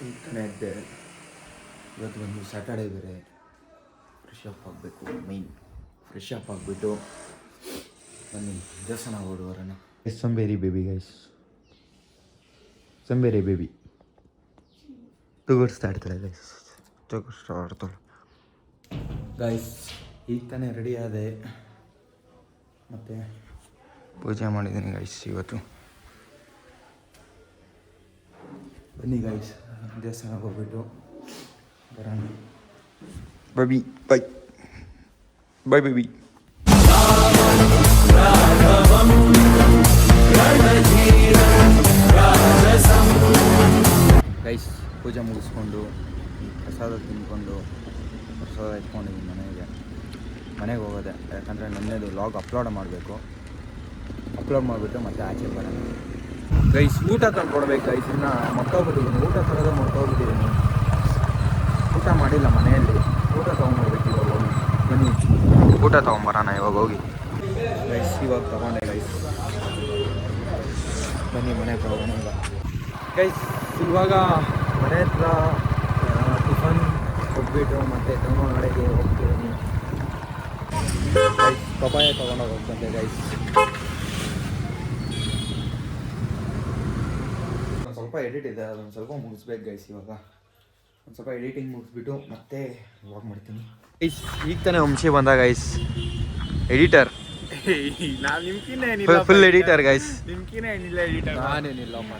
ಈತನೇ ಇದ್ದೆ. ಇವತ್ತು ಬಂದು ಸ್ಯಾಟರ್ಡೇ ಬೇರೆ. ಫ್ರೆಶ್ ಅಪ್ ಆಗಬೇಕು. ಮೈನ್ ಫ್ರೆಶ್ ಅಪ್ ಆಗಿಬಿಟ್ಟು ಬನ್ನಿ ದೇವಸ್ಥಾನ ಹೊರಡೋಣ. ಸಂಬೇರಿ ಬೇಬಿ ಗೈಸ್, ಸಂಬೇರಿ ಬೇಬಿ ತಗೋರಿಸ್ತಾ ಇರ್ತಾಳೆ ಗೈಸ್, ತಗೋರಿಸ್ತಾ ಇರ್ತಾಳೆ ಗೈಸ್. ಈಗ ತಾನೇ ರೆಡಿ ಆದೆ, ಮತ್ತು ಪೂಜೆ ಮಾಡಿದ್ದೀನಿ ಗೈಸ್ ಇವತ್ತು. ಬನ್ನಿ ಗೈಸ್ ದೇವಸ್ಥಾನಕ್ಕೆ ಹೋಗ್ಬಿಟ್ಟು ಬರೋಣ. Baby bye bye baby. Guys ಪೂಜೆ ಮುಗಿಸ್ಕೊಂಡು ಪ್ರಸಾದ ತಿಂದ್ಕೊಂಡು ಪ್ರಸಾದ ಇಟ್ಕೊಂಡಿದ್ದೀನಿ ಮನೆಗೆ ಹೋಗೋದೆ. ಯಾಕಂದರೆ ನನ್ನೇದು ಲಾಗ್ ಅಪ್ಲೋಡ್ ಮಾಡಬೇಕು. ಅಪ್ಲೋಡ್ ಮಾಡಿಬಿಟ್ಟು ಮತ್ತೆ ಆಚೆ ಬರೋಣ ಗೈಸ್. ಊಟ ತಂದ್ಕೊಡ್ಬೇಕು ಗೈಸ್. ಇನ್ನು ಮರ್ತೋಗ್ಬಿಟ್ಟಿದ್ದೀನಿ, ಊಟ ತರೋದೇ ಮರ್ತೋಗ್ಬಿಟ್ಟಿದ್ದೀನಿ. ಊಟ ಮಾಡಿಲ್ಲ ಮನೆಯಲ್ಲಿ, ಊಟ ತೊಗೊಂಡ್ಬರ್ಬೇಕು ಇವಾಗ ಹೋಗಿ. ಬನ್ನಿ ಊಟ ತೊಗೊಂಬರೋಣ ಇವಾಗ ಹೋಗಿ ಗೈಸ್. ಇವಾಗ ತೊಗೊಂಡೆ ಗೈಸ್, ಬನ್ನಿ ಮನೆಗೆ ಹೋಗೋಣ ಈಗ ಗೈಸ್. ಇವಾಗ ಮನೆ ಹತ್ರ ಟಿಫನ್ ಕೊಟ್ಬಿಟ್ಟು ಮತ್ತೆ ತಗೊಂಡೊಳಗೆ ಹೋಗ್ತಿದ್ದೀನಿ ಗೈಸ್. ಪಪಾಯ ತೊಗೊಂಡೋಗಿ ಹೋಗ್ತಂತೆ ಗೈಸ್. ಒಂದು ಸ್ವಲ್ಪ ಎಡಿಟ್ ಇದೆ, ಅದೊಂದು ಸ್ವಲ್ಪ ಮುಗಿಸ್ಬೇಕು ಗೈಸ್. ಇವಾಗ ಒಂದು ಸ್ವಲ್ಪ ಎಡಿಟಿಂಗ್ ಮುಗಿಸ್ಬಿಟ್ಟು ಮತ್ತೆ ವಾಕ್ ಮಾಡ್ತೀನಿ ಗೈಸ್. ಈಗ ತಾನೇ ವಂಶಿ ಬಂದ guys, editor. Full editor guys. ನಾನೇನಿಲ್ಲಮ್ಮ,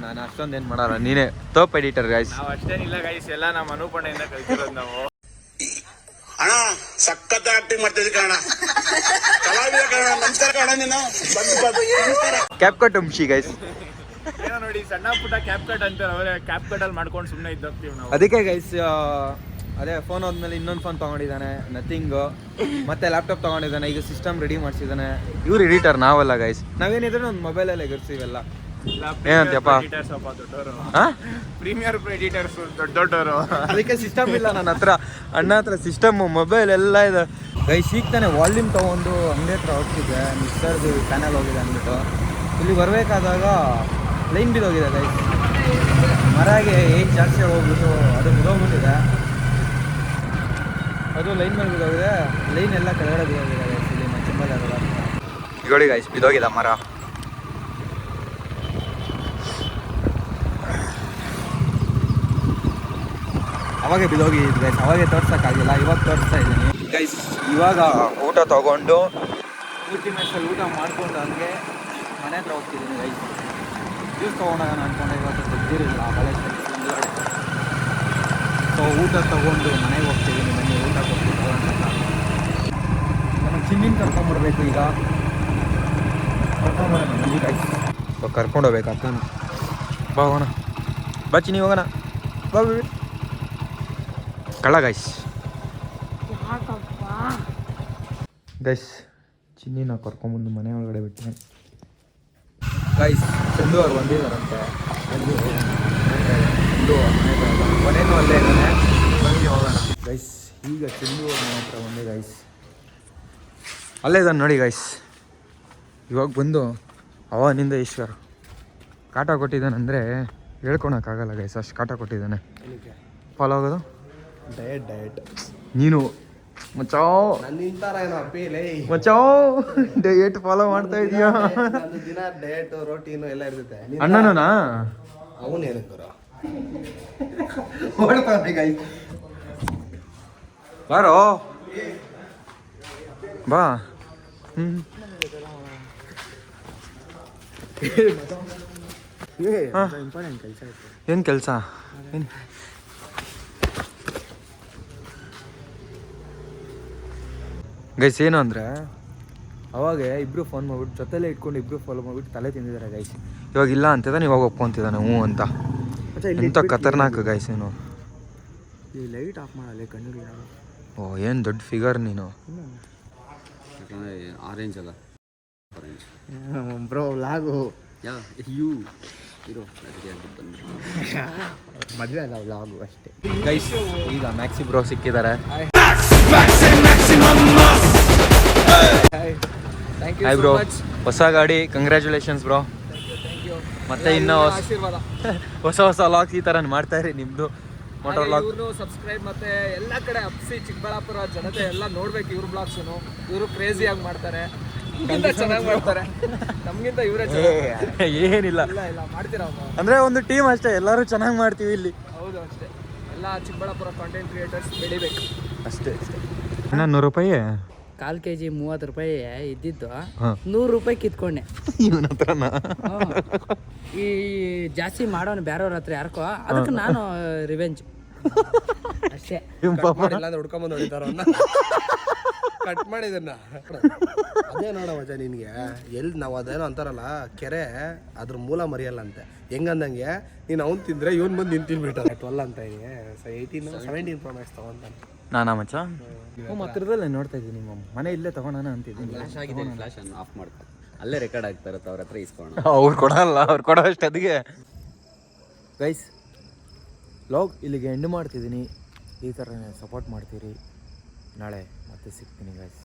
ನಾನು ಅಷ್ಟೊಂದೇನು ಮಾಡಲ್ಲ, ನೀನೇ ಟಾಪ್ ಎಡಿಟರ್ ಗೈಸ್. ಅಷ್ಟೇನಿಲ್ಲ ಗೈಸ್, ಎಲ್ಲ ನಮ್ಮ ಅನುಪಣೆಯಿಂದ ಕಲಿತಿರೋದು ನಾವು. ಅಣ್ಣ ಸಖತ್ ಆಕ್ಟಿಂಗ್ ಮಾಡ್ತಿದ್ವಿ ಕಣ, ಕಲಾವಿದ ಕಣ. ನಮಸ್ಕಾರ ಕಣ, ನೀನು ಕ್ಯಾಪ್ ಕಟ್ ವಂಶಿ ಗೈಸ್. ಏನೋ ನೋಡಿ ಸಣ್ಣ ಪುಟ್ಟ ಕ್ಯಾಪ್ ಕಟ್ ಅಂತಾರೆ, ಅವರೇ ಕ್ಯಾಪ್ ಕಟ್ ಅಲ್ಲಿ ಮಾಡ್ಕೊಂಡು ಸುಮ್ಮನೆ ಇದ್ದೋಗ್ತೀವಿ ನಾವು. ಅದಕ್ಕೆ ಗೈಸ್ ಅದೇ ಫೋನ್ ಹೋದ್ಮೇಲೆ ಇನ್ನೊಂದು ಫೋನ್ ತೊಗೊಂಡಿದ್ದಾನೆ, ನಥಿಂಗ್. ಮತ್ತೆ ಲ್ಯಾಪ್ಟಾಪ್ ತೊಗೊಂಡಿದ್ದಾನೆ, ಈಗ ಸಿಸ್ಟಮ್ ರೆಡಿ ಮಾಡಿಸಿದ್ದಾನೆ. ಇವ್ರು ಎಡಿಟರ್, ನಾವಲ್ಲ ಗೈಸ್. ನಾವೇನಿದ್ರೆ ಒಂದು ಮೊಬೈಲಲ್ಲಿ ಎಗರ್ತೀವೆಲ್ಲ. ಏನಂತಪ್ಪ ಪ್ರೀಮಿಯರ್ ಎಡಿಟರ್ಸ್ ದೊಡ್ಡವರು. ಅದಕ್ಕೆ ಸಿಸ್ಟಮ್ ಇಲ್ಲ ನನ್ನ ಹತ್ರ. ಅಣ್ಣ ಹತ್ರ ಸಿಸ್ಟಮ್ ಮೊಬೈಲ್ ಎಲ್ಲ ಇದೆ ಗೈಸ್. ಈಗ ತಾನೆ ವಾಲ್ಯೂಮ್ ತೊಗೊಂಡು ಅಂಗಡಿ ಹತ್ರ ಹೋಗ್ತಿದ್ದೆ, ಮಿಕ್ಸರ್ದು ಚಾನಲ್ ಹೋಗಿದೆ ಅಂದ್ಬಿಟ್ಟು. ಇಲ್ಲಿ ಬರಬೇಕಾದಾಗ ಲೈನ್ ಬಿದ್ದೋಗಿದೆ ಗೈಸ್. ಮರಗೆ ಏನು ಜಾಸ್ತಿ ಹೋಗ್ಬಿಟ್ಟು ಅದು ಬಿದ್ದೋಗ್ಬಿಟ್ಟಿದೆ. ಅದು ಲೈನ್ ಮೇಲೆ ಬಿದ್ದೋಗಿದೆ, ಲೈನ್ ಎಲ್ಲ ಕೆಳಗಡೆ ಬಿದ್ದೋಗಿದೆ ಗೈಸ್. ಇಲ್ಲಿ ಮಂಚಂಬಲ್ಲಿ ಅದಲ್ಲ ನೋಡಿ ಗೈಸ್, ಬಿದ್ದೋಗಿದೆ ಮರ. ಅವಾಗೆ ಬಿದ್ದೋಗಿದ್ದು ಗೈಸ್, ಅವಾಗೆ ತೋರ್ಸೋಕ್ಕಾಗಿಲ್ಲ, ಇವಾಗ ತೋರಿಸ್ತಾ ಇದ್ದೀನಿ ಗೈಸ್. ಇವಾಗ ಊಟ ತೊಗೊಂಡು 3 ನಿಮಿಷದಲ್ಲಿ ಊಟ ಮಾಡ್ಕೊಂಡು ಹಂಗೆ ಮನೆ ಹತ್ರ ಹೋಗ್ತಿದ್ದೀನಿ ಗೈಸ್. ಜ್ಯೂಸ್ ತೊಗೊಂಡೋಗೋಣ ಅಂದ್ಕೊಂಡೆ, ಇವತ್ತು ತೆಗ್ದಿರಲಿಲ್ಲ ಬಾಳೆಹಣ್ಣು ಮುಂದುಗಡೆ. ಸೊ ಊಟ ತೊಗೊಂಡು ಮನೆಗೆ ಹೋಗ್ತಿದ್ದೀನಿ. ಬನ್ನಿ ಊಟ ಕೊಡ್ತಿದ್ದು ಅಂತ ನಮಗೆ ಚಿನ್ನಿನ ಕರ್ಕೊಂಬರ್ಬೇಕು ಈಗ. ಕರ್ಕೊಂಬರೋಣ ಬನ್ನಿ ಗೈಸ್. ಕರ್ಕೊಂಡು ಹೋಗ್ಬೇಕು ಅಕ್ಕನ. ಬಾ ಹೋಗೋಣ, ಬಾ ಚಿನ್ನಿ ಹೋಗೋಣ, ಬಾ ಕಳ್ಳ ಗೈಸ್. ಗೈಸ್ ಚಿನ್ನಿನ ಕರ್ಕೊಂಬಂದು ಮನೆ ಒಳಗಡೆ ಬಿಟ್ಟೆ ಗೈಸ್. ಚಂದು ಅವ್ರು ಬಂದಿದ್ದಾರಂತೆ. ಮನೇನು ಅಲ್ಲೇ ಇದ್ದಾನೆ, ಬನ್ನಿ ಹೋಗೋಣ ಗೈಸ್. ಈಗ ಚಂದು ಅವ್ರ ಮನೆ ಹತ್ರ ಬಂದೆ ಗೈಸ್, ಅಲ್ಲೇ ಇದ್ದಾನೆ ನೋಡಿ ಗೈಸ್. ಇವಾಗ ಬಂದು ಅವನಿಂದ ಈಶ್ವರ ಕಾಟ ಕೊಟ್ಟಿದ್ದಾನಂದರೆ ಹೇಳ್ಕೊಳಕ್ಕಾಗಲ್ಲ ಗೈಸ್, ಅಷ್ಟು ಕಾಟ ಕೊಟ್ಟಿದ್ದಾನೆ. ಫಾಲೋ ಆಗೋದು ಡಯಟ್ ನೀನು ಮಚಾವ್ ಡಯಟ್ ಫಾಲೋ ಮಾಡ್ತಾ ಇದೀಯಾ? ದಿನ ಡಯಟ್ ರೋಟೀನು ಎಲ್ಲ ಇರ್ತೈತೆ. ಅಣ್ಣನಾ ಅವನು ಏನಕ್ಕೆ ಬಾರೋ ಬಾ. ಏನು ಕೆಲಸ? ಏನು ಗೈಸ್, ಏನು ಅಂದರೆ ಅವಾಗ ಇಬ್ಬರು ಫೋನ್ ಮಾಡ್ಬಿಟ್ಟು ಜೊತೆಲೇ ಇಟ್ಕೊಂಡು ಇಬ್ಬರು ಫಾಲೋ ಮಾಡಿಬಿಟ್ಟು ತಲೆ ತಿಂದಿದ್ದಾರೆ ಗೈಸ್. ಇವಾಗ ಇಲ್ಲ ಅಂತಿದ್ದಾನೆ, ಇವಾಗ ಒಪ್ಕೊಂತಿದ್ದಾನೆ ಹ್ಞೂ ಅಂತ. ಎಂಥ ಖತರ್ನಾಕ್ ಗೈಸ್ ನೀನು. ಈ ಲೈಟ್ ಆಫ್ ಮಾಡಲ್ಲ ಕಣ್ಣು. ಓ ಏನು ದೊಡ್ಡ ಫಿಗರ್ ನೀನು. ಆರೆಂಜ್ ಅಲ್ಲ, ಬ್ರೋ ಲಾಗು ಯು ಮದುವೆ ಅಲ್ಲ ಲಾಗು ಅಷ್ಟೇ ಗೈಸ್. ಈಗ ಮ್ಯಾಕ್ಸಿ ಬ್ರೋ ಸಿಕ್ಕಿದ್ದಾರೆ. ಹಾಯ್ ಬ್ರೋ, ಹೊಸ ಗಾಡಿ, ಕಂಗ್ರ್ಯಾಚುಲೇಷನ್ಸ್ ಬ್ರೋ. ಮತ್ತೆ ಇನ್ನು ಆಶೀರ್ವಾದ. ಹೊಸ ಲಾಗ್ಸ್ ಈ ಥರ ಮಾಡ್ತಾ ಇರಿ ನಿಮ್ಮದು ಮೋಟರ್ ಲಾಗ್. ಇವ್ರು ಸಬ್ಸ್ಕ್ರೈಬ್ ಮತ್ತೆ ಎಲ್ಲ ಕಡೆ ಅಪ್ಸಿ ಚಿಕ್ಕಬಳ್ಳಾಪುರ ಜನತೆ ಎಲ್ಲ ನೋಡ್ಬೇಕು ಇವ್ರ ಬ್ಲಾಗ್ಸು. ಇವರು ಕ್ರೇಜಿ ಆಗಿ ಮಾಡ್ತಾರೆ, ಚೆನ್ನಾಗಿ ಮಾಡ್ತಾರೆ. ನಮ್ಗಿಂತ ಇವರೇ ಏನಿಲ್ಲ ಇಲ್ಲ ಮಾಡ್ತೀರಾ ಅಂದರೆ ಒಂದು ಟೀಮ್ ಅಷ್ಟೇ, ಎಲ್ಲರೂ ಚೆನ್ನಾಗಿ ಮಾಡ್ತೀವಿ ಇಲ್ಲಿ. ಹೌದು ಅಷ್ಟೇ, ಎಲ್ಲ ಚಿಕ್ಕಬಳ್ಳಾಪುರ ಕಾಂಟೆಂಟ್ ಕ್ರಿಯೇಟರ್ಸ್ ಬೆಳಿಬೇಕು ಅಷ್ಟೇ. ಇನ್ನು 100 ರೂಪಾಯಿ 1/4 kg 30 ರೂಪಾಯಿ ಇದ್ದಿದ್ದು 100 ರೂಪಾಯಿ ಕಿತ್ಕೊಂಡೆ. ಇವನ ಹತ್ರನ ಈ ಜಾಸ್ತಿ ಮಾಡೋನು ಬೇರೆಯವ್ರ ಹತ್ರ ಯಾರ್ಕೋ, ಅದಕ್ಕೆ ನಾನು ರಿವೆಂಜ್ ಅಷ್ಟೇ. ಇಲ್ಲಾಂದ್ರೆ ಹುಡ್ಕೊಂಬಂದು ಹೊಡಿತಾರ ಕಟ್ ಮಾಡಿದನ್ನ. ಅದೇ ನೋಡ ಮಜಾ ನಿನ್ಗೆ ಎಲ್ಲಿ ನಾವು ಅದೇನೋ ಅಂತಾರಲ್ಲ ಕೆರೆ ಅದ್ರ ಮೂಲ ಮರಿಯಲ್ಲ ಅಂತೆ. ಹೆಂಗಂದಂಗೆ ನೀನು ಅವ್ನು ತಿಂದ್ರೆ ಇವನ್ ಬಂದು ನಿನ್ ತಿನ್ಬಿಟ್ಟ 12 ಅಂತ ಇದೆ. 17 Pro Max ತಗೊಂತಾನೆ. ನಾನಾ ಮಚ್ಚ ಹತ್ರದಲ್ಲೇ ನೋಡ್ತಾ ಇದ್ದೀನಿ. ನಿಮ್ಮ ಮನೆ ಇಲ್ಲೇ ತಗೋಣ ಅಂತಿದ್ದೀನಿ. ಫ್ಲಾಶ್ ಅನ್ನು ಆಫ್ ಮಾಡ್ತಾರೆ, ಅಲ್ಲೇ ರೆಕಾರ್ಡ್ ಆಗ್ತಾ ಇರುತ್ತೆ, ಅವ್ರ ಹತ್ರ ಇಸ್ಕೊಂಡು. ಅವ್ರು ಕೊಡಲ್ಲ, ಅವ್ರು ಕೊಡೋ ಅಷ್ಟು ಅದಕ್ಕೆ. ಗೈಸ್ ಲಾಗ್ ಇಲ್ಲಿಗೆ ಎಂಡ್ ಮಾಡ್ತಿದ್ದೀನಿ. ಈ ಥರನೇ ಸಪೋರ್ಟ್ ಮಾಡ್ತೀರಿ. ನಾಳೆ ಮತ್ತೆ ಸಿಗ್ತೀನಿ ಗೈಸ್.